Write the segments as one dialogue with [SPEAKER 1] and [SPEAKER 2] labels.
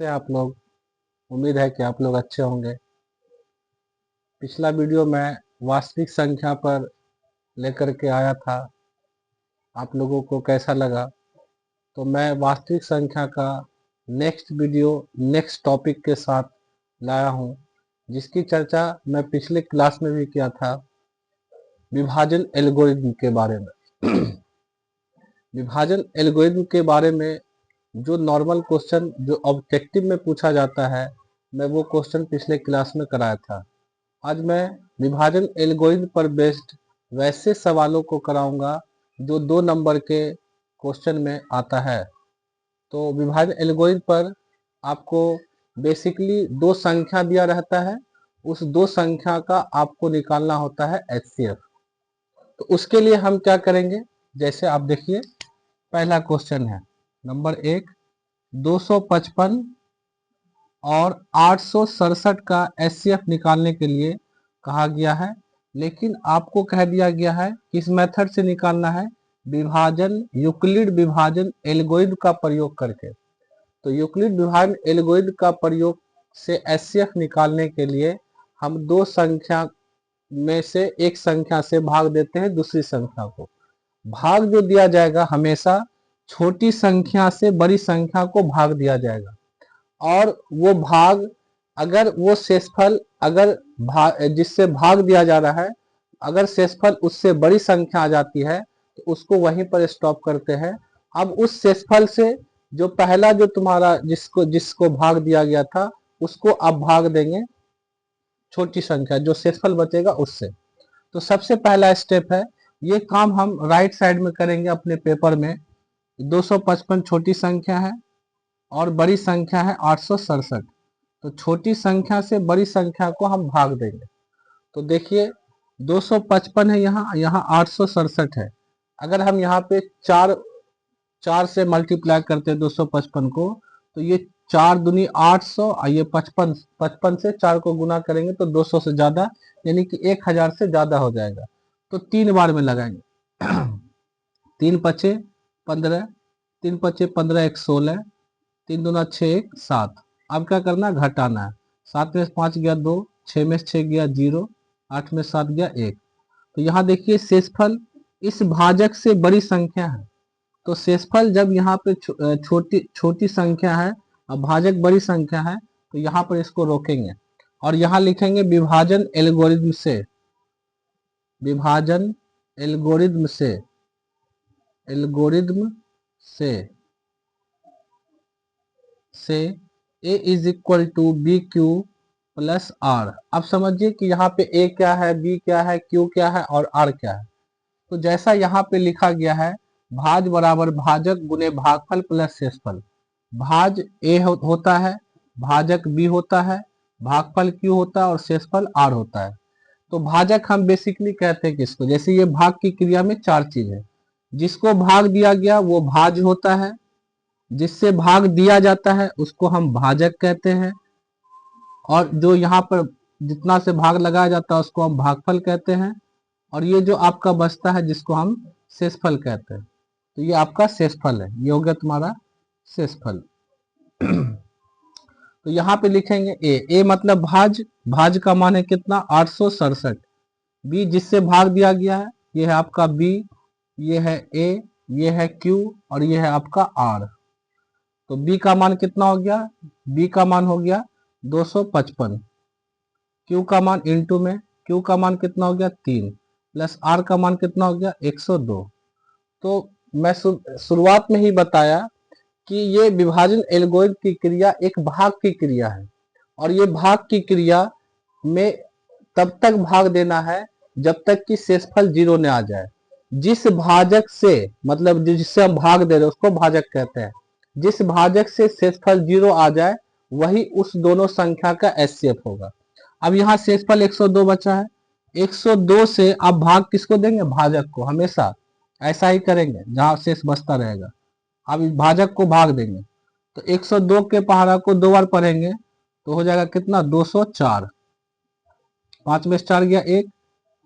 [SPEAKER 1] से आप लोग। उम्मीद है कि आप लोग अच्छे होंगे। पिछला वीडियो मैं वास्तविक संख्या पर लेकर के आया था, आप लोगों को कैसा लगा? तो मैं वास्तविक संख्या का नेक्स्ट वीडियो नेक्स्ट टॉपिक के साथ लाया हूं, जिसकी चर्चा मैं पिछले क्लास में भी किया था, विभाजन एल्गोरिथम के बारे में। विभाजन एल्गोरिथम के बारे में जो नॉर्मल क्वेश्चन जो ऑब्जेक्टिव में पूछा जाता है, मैं वो क्वेश्चन पिछले क्लास में कराया था। आज मैं विभाजन एल्गोरिथम पर बेस्ड वैसे सवालों को कराऊंगा जो 2 नंबर के क्वेश्चन में आता है। तो विभाजन एल्गोरिथम पर आपको बेसिकली 2 संख्या दिया रहता है, उस 2 संख्या का आपको निकालना होता है HCF। तो उसके लिए हम क्या करेंगे, जैसे आप देखिए पहला क्वेश्चन है नंबर 1, 255 और 867 का HCF निकालने के लिए कहा गया है, लेकिन आपको कह दिया गया है किस मेथड से निकालना है, विभाजन यूक्लिड विभाजन एल्गोरिथम का प्रयोग करके। तो यूक्लिड विभाजन एल्गोरिथम का प्रयोग से HCF निकालने के लिए हम 2 संख्या में से एक संख्या से भाग देते हैं दूसरी संख्या को। भाग जो दिया जाएगा हमेशा छोटी संख्या से बड़ी संख्या को भाग दिया जाएगा, और वो भाग अगर वो शेषफल अगर जिससे भाग दिया जा रहा है, अगर शेषफल उससे बड़ी संख्या आ जाती है तो उसको वहीं पर स्टॉप करते हैं। अब उस शेषफल से जो पहला जो तुम्हारा जिसको भाग दिया गया था उसको आप भाग देंगे छोटी संख्या, जो शेषफल बचेगा उससे। तो सबसे पहला स्टेप है, ये काम हम राइट साइड में करेंगे अपने पेपर में। 255 छोटी संख्या है और बड़ी संख्या है 867। तो छोटी संख्या से बड़ी संख्या को हम भाग देंगे। तो देखिए 255 है, यहाँ 867 है। अगर हम यहाँ पे चार से मल्टीप्लाई करते हैं 255 को, तो ये 4 दूनी 800 और ये 55 से 4 को गुना करेंगे तो 200 से ज्यादा, यानी कि 1000 से ज्यादा हो जाएगा। तो 3 बार में लगाएंगे। 3 पचे 15, 3 पचे 15, 1 16, 3 दूना 6, 1 7। अब क्या करना, घटाना है। 7 में 5 गया 2, 6 में 6 गया 0, 8 में 7 गया 1। तो यहाँ देखिए शेषफल इस भाजक से बड़ी संख्या है, तो शेषफल जब यहाँ पे छोटी संख्या है और भाजक बड़ी संख्या है, तो यहाँ पर इसको रोकेंगे और यहाँ लिखेंगे विभाजन एल्गोरिथम से। विभाजन एल्गोरिथम से A is equal to B Q plus R. अब समझिए कि यहाँ पे A क्या है, B क्या है, Q क्या है और R क्या है। तो जैसा यहाँ पे लिखा गया है, भाज बराबर भाजक गुने भागफल प्लस शेषफल। भाज A होता है, भाजक B होता है, भागफल Q होता है और शेषफल R होता है। तो भाजक हम बेसिकली कहते हैं किसको, जैसे ये भाग की क्रिया में 4 चीज है। जिसको भाग दिया गया वो भाज होता है, जिससे भाग दिया जाता है उसको हम भाजक कहते हैं, और जो यहाँ पर जितना से भाग लगाया जाता है उसको हम भागफल कहते हैं, और ये जो आपका बचता है जिसको हम शेषफल कहते हैं। तो ये आपका शेषफल है, ये हो गया तुम्हारा शेषफल। तो यहाँ पे लिखेंगे ए मतलब भाज का मान है कितना, 867। बी जिससे भाग दिया गया है, ये है आपका बी, ये है ए, ये है क्यू और ये है आपका आर। तो बी का मान कितना हो गया, बी का मान हो गया 255। क्यू का मान इंटू में, क्यू का मान कितना हो गया 3, प्लस आर का मान कितना हो गया 102। तो मैं शुरुआत में ही बताया कि ये विभाजन एल्गोरिथम की क्रिया एक भाग की क्रिया है, और ये भाग की क्रिया में तब तक भाग देना है जब तक कि शेषफल 0 न आ जाए। जिस भाजक से, मतलब जिससे हम भाग दे रहे हैं उसको भाजक कहते हैं। जिस भाजक से शेषफल 0 आ जाए वही उस दोनों संख्या का HCF होगा। अब यहाँ शेषफल 102 बचा है, 102 से आप भाग किसको देंगे, भाजक को। हमेशा ऐसा ही करेंगे, जहां शेष बचता रहेगा अब इस भाजक को भाग देंगे। तो 102 के पहाड़ा को 2 बार पढ़ेंगे तो हो जाएगा कितना, 204। 5 में 4 गया 1,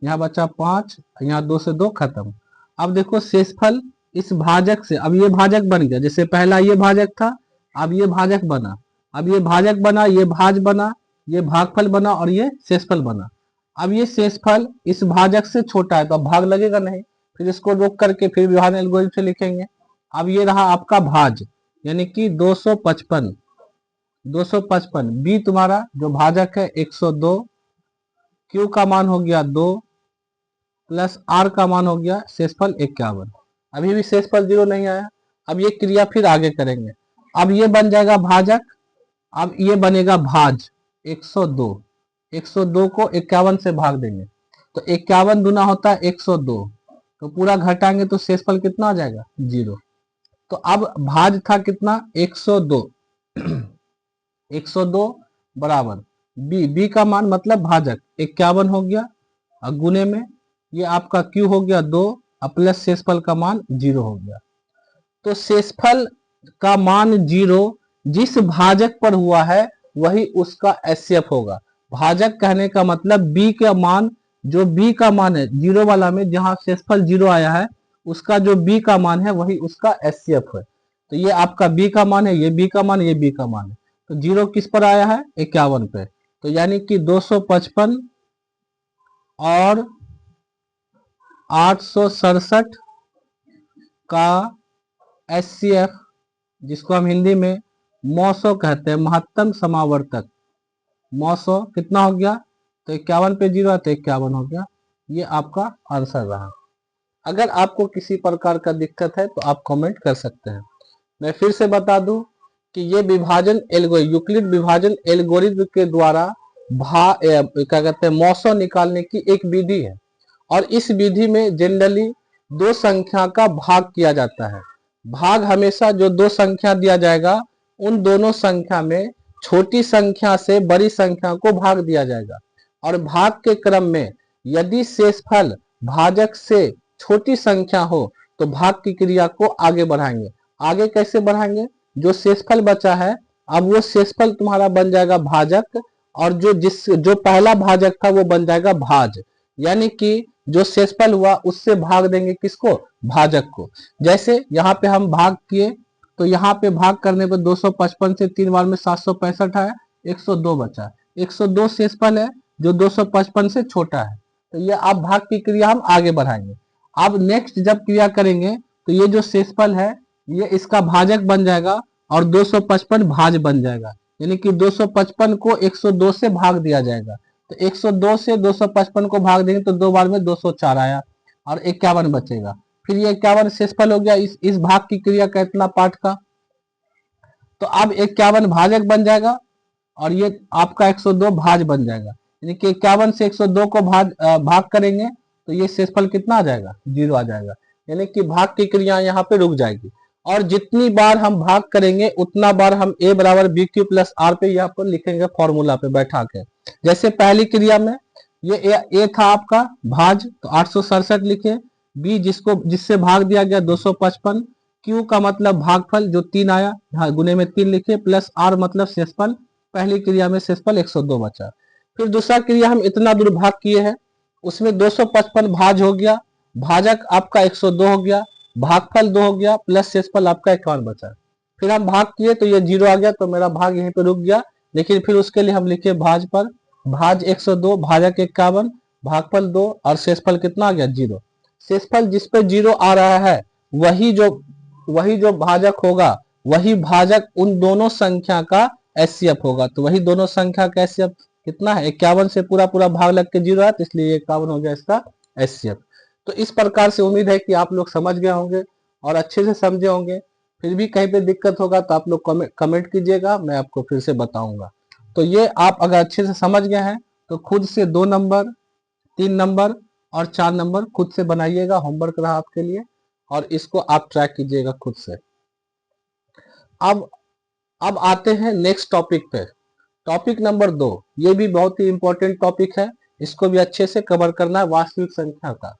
[SPEAKER 1] यहाँ बचा 5, यहाँ 2 से 2 खत्म। अब देखो शेषफल इस भाजक से, अब ये भाजक बन गया, जैसे पहला ये भाजक था अब ये भाजक बना, अब ये भाजक बना, ये भाज बना, ये भागफल बना और ये शेषफल बना। अब ये शेषफल इस भाजक से छोटा है तो अब भाग लगेगा नहीं, फिर इसको रोक करके फिर विभाजन एल्गोरिथम से लिखेंगे। अब ये रहा आपका भाज, यानी कि 255, 255 बी तुम्हारा जो भाजक है 102, क्यू का मान हो गया 2 प्लस आर का मान हो गया शेषफल 51। अभी भी शेषफल 0 नहीं आया। अब ये क्रिया फिर आगे करेंगे। अब ये बन जाएगा भाजक, अब ये बनेगा भाज 102, 102 को 51 से भाग देंगे तो 51 दूना होता है 102, तो पूरा घटाएंगे तो शेषफल कितना आ जाएगा 0। तो अब भाज था कितना 102, 102 बराबर बी का मान मतलब भाजक 51 हो गया और गुने में ये आपका क्यू हो गया 2 और प्लस शेषफल का मान 0 हो गया। तो शेषफल का मान 0 जिस भाजक पर हुआ है वही उसका एचसीएफ होगा। भाजक कहने का मतलब बी का मान, जो बी का मान है 0 वाला में जहां शेषफल 0 आया है उसका जो बी का मान है वही उसका एचसीएफ है। तो ये आपका बी का मान है, ये बी का मान, ये बी का मान है। तो 0 किस पर आया है 51 पे, तो यानी कि 255 और 867 का एचसीएफ, जिसको हम हिंदी में मौसो कहते हैं, महत्तम समावर्तक मौसो कितना हो गया, तो 51 पे 0 है तो 51 हो गया। ये आपका आंसर रहा। अगर आपको किसी प्रकार का दिक्कत है तो आप कमेंट कर सकते हैं। मैं फिर से बता दूं कि ये विभाजन यूक्लिड विभाजन एल्गोरिथम के द्वारा क्या कहते हैं मौसो निकालने की एक विधि है। और इस विधि में जनरली दो संख्या का भाग किया जाता है। भाग हमेशा जो दो संख्या दिया जाएगा उन दोनों संख्या में छोटी संख्या से बड़ी संख्या को भाग दिया जाएगा। और भाग के क्रम में यदि शेषफल भाजक से छोटी संख्या हो तो भाग की क्रिया को आगे बढ़ाएंगे। आगे कैसे बढ़ाएंगे, जो शेषफल बचा है अब वो शेषफल तुम्हारा बन जाएगा भाजक, और जो पहला भाजक था वो बन जाएगा भाज, यानी कि जो शेषफल हुआ उससे भाग देंगे किसको, भाजक को। जैसे यहाँ पे हम भाग किए तो यहाँ पे भाग करने पर 255 से 3 बार में 765 आया, 102 बचा। 102 शेषफल है जो 255 से छोटा है, तो ये आप भाग की क्रिया हम आगे बढ़ाएंगे। अब नेक्स्ट जब क्रिया करेंगे तो ये जो शेषफल है ये इसका भाजक बन जाएगा और 255 भाज बन जाएगा, यानी कि 255 को 102 से भाग दिया जाएगा। तो 102 से 255 को भाग देंगे तो 2 बार में 204 आया और 51 बचेगा। फिर ये 51 शेषफल हो गया इस भाग की क्रिया का इतना पार्ट का। तो अब 51 भाजक बन जाएगा और ये आपका 102 भाज बन जाएगा, यानी कि 51 से 102 को भाग करेंगे तो ये शेषफल कितना आ जाएगा 0 आ जाएगा, यानी कि भाग की क्रिया यहाँ पे रुक जाएगी। और जितनी बार हम भाग करेंगे उतना बार हम a बराबर बी क्यू प्लस आर पे यहाँ पर लिखेंगे फॉर्मूला पे बैठा के। जैसे पहली क्रिया में ये a था आपका भाज तो 867 लिखे, b जिससे भाग दिया गया 255, q का मतलब भागफल जो 3 आया, हाँ गुने में 3 लिखे, प्लस r मतलब शेषफल, पहली क्रिया में शेषफल 102 बचा। फिर दूसरा क्रिया हम इतना दूर भाग किए हैं उसमें 255 भाज हो गया, भाजक आपका 102 हो गया, भागफल 2 हो गया, प्लस शेषफल आपका 51 बचा। फिर हम भाग किए तो ये 0 आ गया, तो मेरा भाग यहीं पे रुक गया। लेकिन फिर उसके लिए हम लिखे भाज पर, भाज 102 भाजक 51 भागफल 2 और शेषफल कितना आ गया 0। शेषफल जिस पे 0 आ रहा है वही जो भाजक होगा वही भाजक उन दोनों संख्या का एचसीएफ होगा। तो वही दोनों संख्या का एचसीएफ कितना है 51 से पूरा भाग लग के 0 है, तो इसलिए 51 हो गया इसका एचसीएफ। तो इस प्रकार से उम्मीद है कि आप लोग समझ गए होंगे और अच्छे से समझे होंगे। फिर भी कहीं पे दिक्कत होगा तो आप लोग कमेंट कीजिएगा, मैं आपको फिर से बताऊंगा। तो ये आप अगर अच्छे से समझ गए हैं तो खुद से 2 नंबर 3 नंबर और 4 नंबर खुद से बनाइएगा, होमवर्क रहा आपके लिए, और इसको आप ट्रैक कीजिएगा खुद से। अब आते हैं नेक्स्ट टॉपिक पे, टॉपिक नंबर 2। ये भी बहुत ही इंपॉर्टेंट टॉपिक है, इसको भी अच्छे से कवर करना है, वास्तविक संख्या का।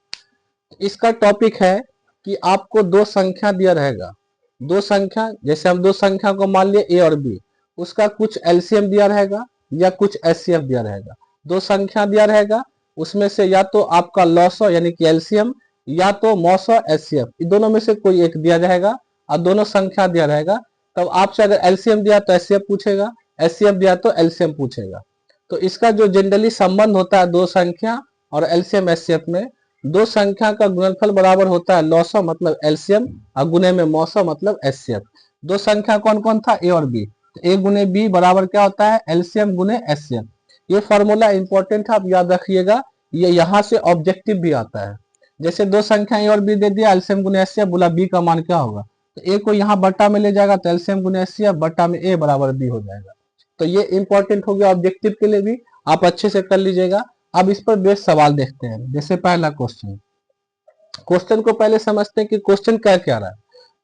[SPEAKER 1] इसका टॉपिक है कि आपको दो संख्या दिया रहेगा, दो संख्या, जैसे हम दो संख्या को मान लिए a और b, उसका कुछ एलसीएम दिया रहेगा या कुछ एचसीएफ दिया रहेगा। दो संख्या दिया रहेगा उसमें से या तो आपका लॉसो यानी कि एलसीएम या तो मौसो एचसीएफ, दोनों में से कोई एक दिया जाएगा और दोनों संख्या दिया रहेगा। तब आपसे अगर एलसीएम दिया तो एचसीएफ पूछेगा, एचसीएफ दिया तो एलसीएम पूछेगा। तो इसका जो जनरली संबंध होता है दो संख्या और एलसीएम एचसीएफ में, दो संख्या का गुणनफल बराबर होता है लॉसम मतलब एलसीएम और गुने में मौसम मतलब एचसीएफ। दो संख्या कौन कौन था, ए और बी, तो ए गुने बी बराबर क्या होता है, एलसीएम गुने एचसीएफ। ये फॉर्मूला इंपॉर्टेंट है, आप याद रखिएगा, ये यहाँ से ऑब्जेक्टिव भी आता है। जैसे दो संख्या ए और बी दे दिया, एलसीएम गुने एचसीएफ, बोला बी का मान क्या होगा, तो ए को यहाँ बट्टा में ले जाएगा तो एलसीएम गुने एचसीएफ बट्टा में ए बराबर बी हो जाएगा। तो ये इंपॉर्टेंट हो गया ऑब्जेक्टिव के लिए भी, आप अच्छे से कर लीजिएगा। अब इस पर बेस्ड सवाल देखते हैं। जैसे पहला क्वेश्चन, क्वेश्चन को पहले समझते हैं कि क्वेश्चन क्या कह रहा है।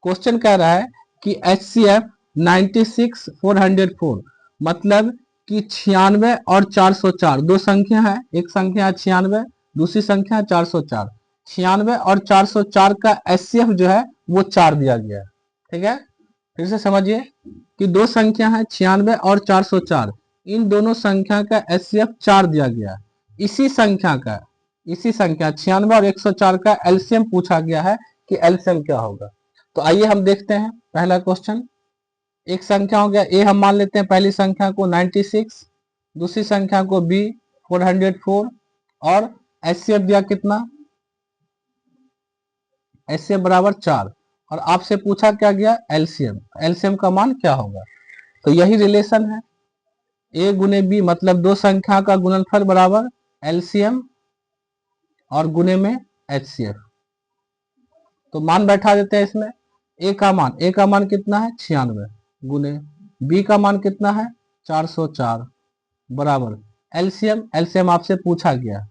[SPEAKER 1] क्वेश्चन कह रहा है कि HCF 96,404 मतलब कि 96 और 404 दो संख्या है, एक संख्या है 96, दूसरी संख्या है 404। 96 और 404 का HCF जो है वो 4 दिया गया है। ठीक है, फिर से समझिए कि दो संख्या है 96 और 404, इन दोनों संख्या का HCF 4 दिया गया है। इसी संख्या 96 और 104 का एलसीएम पूछा गया है कि एलसीएम क्या होगा। तो आइए हम देखते हैं पहला क्वेश्चन। एक संख्या हो गया ए, हम मान लेते हैं पहली संख्या को 96, दूसरी संख्या को बी 404 और एचसीएफ दिया कितना, एचसीएफ बराबर 4 और आपसे पूछा क्या गया, एलसीएम। एलसीएम का मान क्या होगा, तो यही रिलेशन है, ए गुने बी मतलब दो संख्या का गुणनफल बराबर एलसीएम और गुने में एचसीएफ। तो मान बैठा देते हैं इसमें, ए का मान कितना है 96 गुने बी का मान कितना है 404 बराबर एलसीएम आपसे पूछा गया,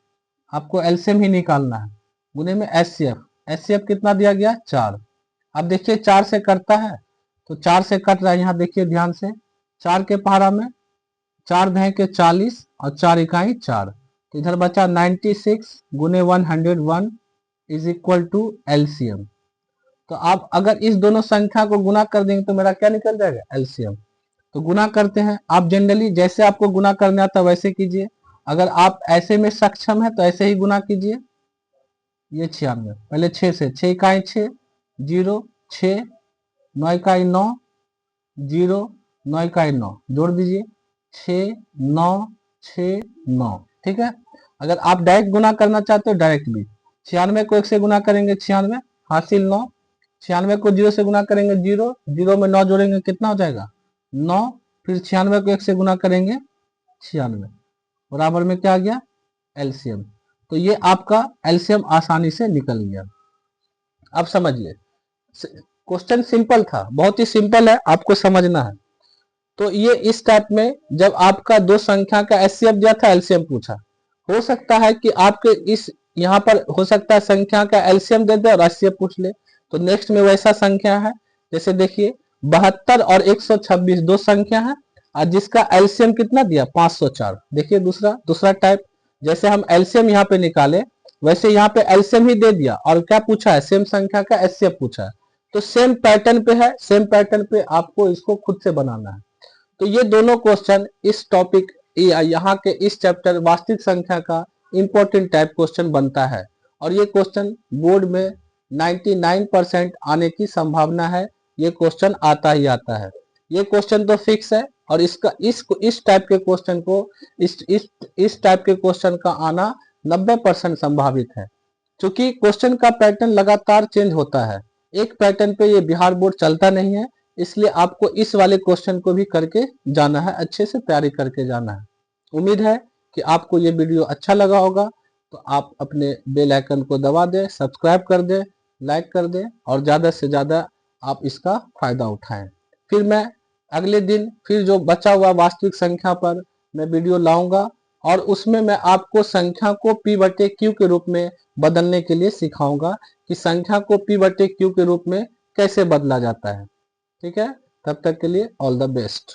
[SPEAKER 1] आपको एलसीएम ही निकालना है, गुने में एचसीएफ कितना दिया गया 4। अब देखिए 4 से कटता है, तो 4 से कट रहा है, यहाँ देखिए ध्यान से, 4 के पहाड़ा में 4 दहे के 40 और 4 इकाई 4, तो इधर बचा 96 गुने 101 इज इक्वल टू एलसीएम। तो आप अगर इस दोनों संख्या को गुना कर देंगे तो मेरा क्या निकल जाएगा, एलसीएम। तो गुना करते हैं, आप जनरली जैसे आपको गुना करना आता वैसे कीजिए, अगर आप ऐसे में सक्षम है तो ऐसे ही गुना कीजिए। ये 96 पहले 6 से, 6 इकाई 6 0 6 9 इकाई 9 0 9 इकाई 9 जोड़ दीजिए 6 9 6 9। ठीक है, अगर आप डायरेक्ट गुना करना चाहते हो डायरेक्ट भी, 96 को 1 से गुना करेंगे 96 हासिल 9, 96 को 0 से गुना करेंगे 0, 0 में 9 जोड़ेंगे कितना हो जाएगा 9, फिर 96 को 1 से गुना करेंगे 96 बराबर में क्या आ गया एलसीएम। तो ये आपका एलसीएम आसानी से निकल गया। अब समझिए, क्वेश्चन सिंपल था, बहुत ही सिंपल है, आपको समझना है। तो ये इस टाइप में जब आपका दो संख्या का एचसीएफ दिया था, एलसीएम पूछा, हो सकता है कि आपके इस यहाँ पर हो सकता है संख्या का एलसीएम दे दे और एचसीएफ पूछ ले। तो नेक्स्ट में वैसा संख्या है, जैसे देखिए 72 और 126 दो संख्या है और जिसका एलसीएम कितना दिया 504। देखिए दूसरा टाइप, जैसे हम एलसीएम यहाँ पे निकाले वैसे यहाँ पे एलसीएम ही दे दिया और क्या पूछा है, सेम संख्या का एचसीएफ पूछा है। तो सेम पैटर्न पे है, सेम पैटर्न पे आपको इसको खुद से बनाना है। तो ये दोनों क्वेश्चन इस टॉपिक यहाँ के इस चैप्टर वास्तविक संख्या का इंपॉर्टेंट टाइप क्वेश्चन बनता है और ये क्वेश्चन बोर्ड में 99% आने की संभावना है। ये क्वेश्चन आता ही आता है, ये क्वेश्चन तो फिक्स है और इसका इस टाइप के क्वेश्चन को इस टाइप के क्वेश्चन का आना 90% संभावित है, क्योंकि क्वेश्चन का पैटर्न लगातार चेंज होता है, एक पैटर्न पे ये बिहार बोर्ड चलता नहीं है। इसलिए आपको इस वाले क्वेश्चन को भी करके जाना है, अच्छे से तैयारी करके जाना है। उम्मीद है कि आपको ये वीडियो अच्छा लगा होगा, तो आप अपने बेल आइकन को दबा दें, सब्सक्राइब कर दें, लाइक कर दें और ज़्यादा से ज़्यादा आप इसका फायदा उठाएं। फिर मैं अगले दिन फिर जो बचा हुआ वास्तविक संख्या पर मैं वीडियो लाऊंगा और उसमें मैं आपको संख्या को P/Q के रूप में बदलने के लिए सिखाऊंगा कि संख्या को P/Q के रूप में कैसे बदला जाता है। ठीक है, तब तक के लिए ऑल द बेस्ट।